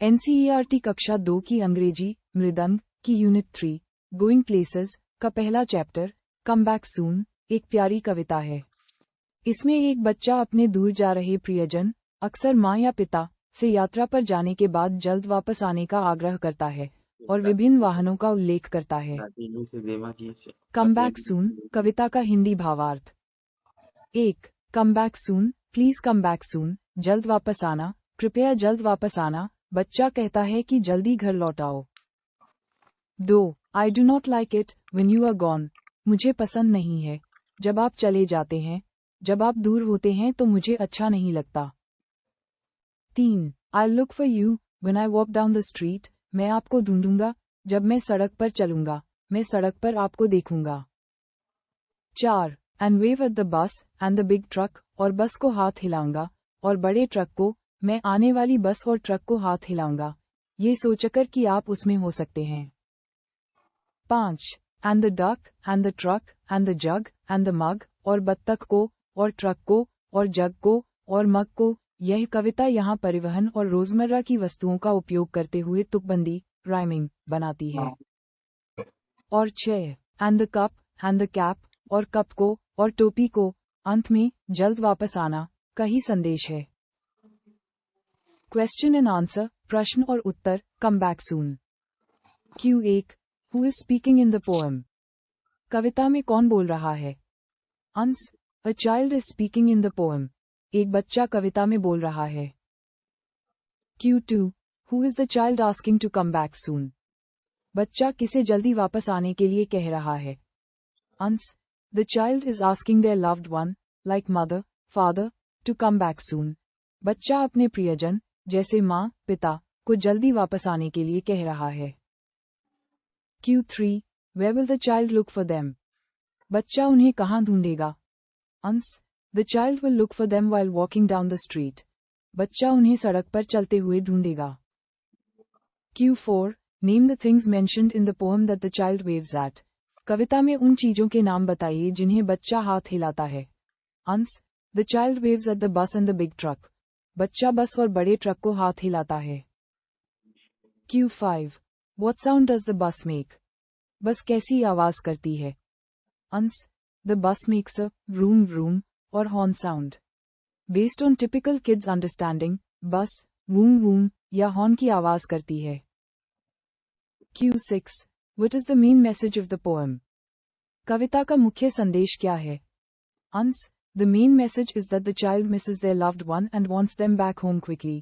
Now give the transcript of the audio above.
NCERT कक्षा 2 की अंग्रेजी मृदंग की यूनिट 3 गोइंग प्लेसेस का पहला चैप्टर कम बैक सून एक प्यारी कविता है। इसमें एक बच्चा अपने दूर जा रहे प्रियजन अक्सर माँ या पिता से यात्रा पर जाने के बाद जल्द वापस आने का आग्रह करता है और विभिन्न वाहनों का उल्लेख करता है। कम बैक सून कविता का हिंदी भावार्थ। 1. कम back soon, please come back सून, जल्द वापस आना, कृपया जल्द वापस आना, बच्चा कहता है कि जल्दी घर लौट आओ। 2. I do not like it when you are gone, मुझे पसंद नहीं है जब आप चले जाते हैं, जब आप दूर होते हैं तो मुझे अच्छा नहीं लगता। 3. I look for you when I walk down the street, मैं आपको ढूंढूंगा जब मैं सड़क पर चलूंगा, मैं सड़क पर आपको देखूंगा। 4. And wave at the bus and the big truck, और बस को हाथ हिलाऊंगा और बड़े ट्रक को, मैं आने वाली बस और ट्रक को हाथ हिलाऊंगा, ये सोचकर कि आप उसमें हो सकते हैं। 5. And the duck and the truck and the jug and the mug, और बत्तख को और ट्रक को और जग को और मग को। यह कविता यहाँ परिवहन और रोजमर्रा की वस्तुओं का उपयोग करते हुए तुकबंदी राइमिंग बनाती है। और 6. And the cup and the cap, और कप को और टोपी को, अंत में जल्द वापस आना का ही संदेश है। क्वेश्चन एंड आंसर, प्रश्न और उत्तर, come back soon. Q1 who is speaking in the poem, कविता में कौन बोल रहा है? Answer, a child is speaking in the poem, एक बच्चा कविता में बोल रहा है। Q2 who is the child asking to come back soon, बच्चा किसे जल्दी वापस आने के लिए कह रहा है? Answer, the child is asking their loved one like mother father to come back soon, बच्चा अपने प्रियजन जैसे माँ पिता को जल्दी वापस आने के लिए कह रहा है। Q3 where will the child look for them, बच्चा उन्हें कहाँ ढूंढेगा? Answer, the child will look for them while walking down the street, बच्चा उन्हें सड़क पर चलते हुए ढूंढेगा। Q4 name the things mentioned in the poem that the child waves at, कविता में उन चीजों के नाम बताइए जिन्हें बच्चा हाथ हिलाता है। Answer, the child waves at the bus and the big truck, बच्चा बस और बड़े ट्रक को हाथ हिलाता है। Q5 what sound does the bus make, bus कैसी आवाज करती है? Answer, the bus makes a vroom vroom और horn sound. Based on typical kids understanding, bus vroom वूम या हॉर्न की आवाज करती है। Q6 what is the main message of the poem, कविता का मुख्य संदेश क्या है? Answer, the main message is that the child misses their loved one and wants them back home quickly.